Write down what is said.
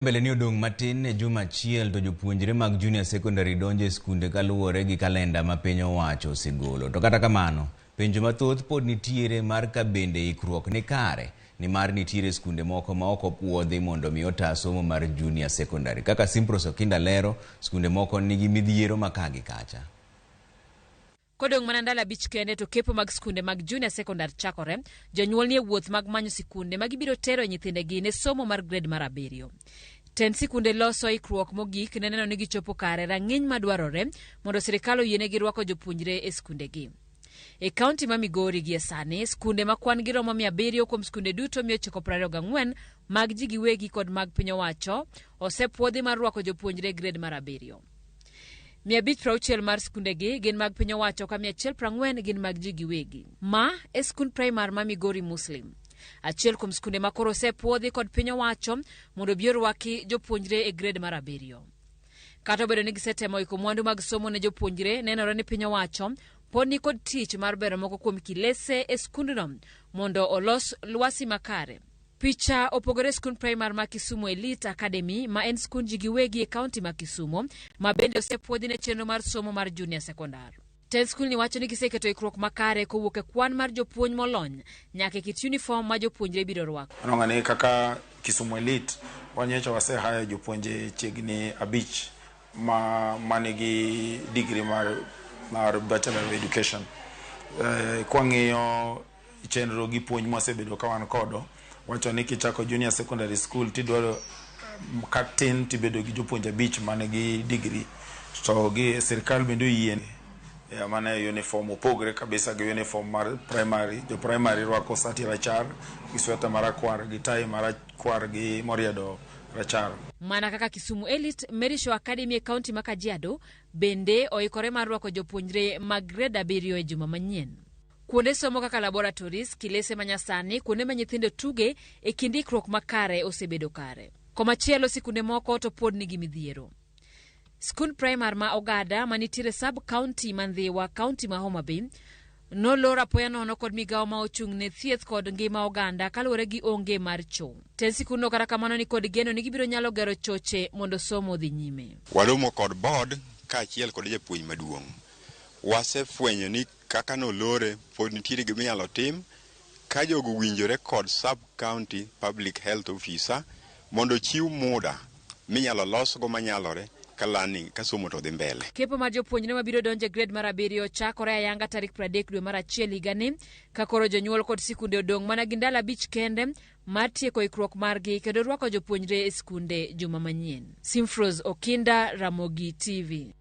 Mbele ni odong matin ne juma achiel to jopuonjre mag junior secondary donjo e skunde kaluwore gi kalenda ma piny owacho osigolo. To kata kamano, penjo mathoth pod nitiere mar ka bende ikruok ni kare ni mar nitiere skunde moko ma ok opuodhi mondo mi ota somo mar junior secondary. Kaka Sikunde lero, skunde moko nigi midhiero makagi kacha. Kodong manandala bich kende to kepo mag skunde mag junior secondary chakore, jonyuol nie wuoth mag manyo sikunde magibiro tero nyithindegi ne somo mar grade mar 7. Ten sikunde loso ikruok mogik ne neno ni gichopo kare rang'iny madwarore mondo sirkal oyienegi rwako jopuonjre e skundegi. E kaunti ma Migori gie sani, skunde ma kwan giromo 700 kuom skunde duto 924 mag ji giwegi kod mag piny owacho osepuodhi mar rwako jopuonjre grade mar 7. 560 mar skundegi gin mag piny owacho ka 140 gin mag ji giwegi. Ma e skund primar ma Migori Muslim. Achiel kuom skunde ma koro osepuodhi kod piny owacho mondo bi orwaki jopuonjre e grade mar 7. Kata obedo ni gisetemo iko mwandu mag somo ne jopuonjre, nenore ni piny owacho pod ni kod tich mar bero moko kuom kilese e skundno mondo olos lwasi makare. Picha opogore skund primar ma Kisumu Elite Academy ma en skund ji giwegi e kaunti ma Kisumu ma bende osepuodhi ne chenro mar somo mar junior secondary. Ten skul ni wacho ni giseketo ikruok makare kowuok e kwan mar jopuonj molony nyaka e kit uniform ma jopuonjre biro rwako. Anong'ane kaka Kisumu Elite wanyecho wasehaya jopuonje chiegni 5 manigi degree mar Bachelor of Education. Kwang'iyo chenro gi puonj mosebedo ka wan kodo, wacho ni kichako junior secondary school tidwaro katin tibedo gi jopuonje 5 manigi degree. So gi sirkal bende yiene mana uniform opogre kabisa gi uniform mar primary. Jo primary rwako sati rachar gi sweta marakwar gi tai marakwar gi moriedo rachar. Mana kaka Kisumu Elite, Merisho Academy e kaunti ma Kajiado bende oikore mar rwako jopuonjre mag grade 7 e juma manyien. Kuonde somo kaka laboratories, kilese manyasani, kuonde ma nyithindo tuge e kinde ikruok makare osebedo kare. Komachielo sikunde moko to pod nigi midhiero. Skund primar ma Ogada manitiere sub county Mandhiwa kaunti ma Homa Bay nolor apoya nono kod migawo ma ochung' ne thieth kod ngima oganda kaluwore gi onge mar choo. Ten sikunde kata kamano ni kod geno ni gibiro nyalo gero choche mondo somo dhi nyime. Waromo kod board kaachiel kod japuonj maduong'. Wasefwenyo ni kaka nolore pod nitiere gima inyalo tim ka jogo winjore kod sub county public health officer mondo chiw muda minyalo losgo manyalore kalani kasomo to dhi mbele. Kepo mar jopuonjre mabiro donjo e grade mar 7 chakore ayanga tarik 30 dwe mar 1 higani, ka koro jonyuol kod sikunde odong' mana gi ndalo 5 kende mar tieko ikruok margi kendo rwako jopuonjre e skunde juma manyien. Simfroz Okinda, Ramogi TV.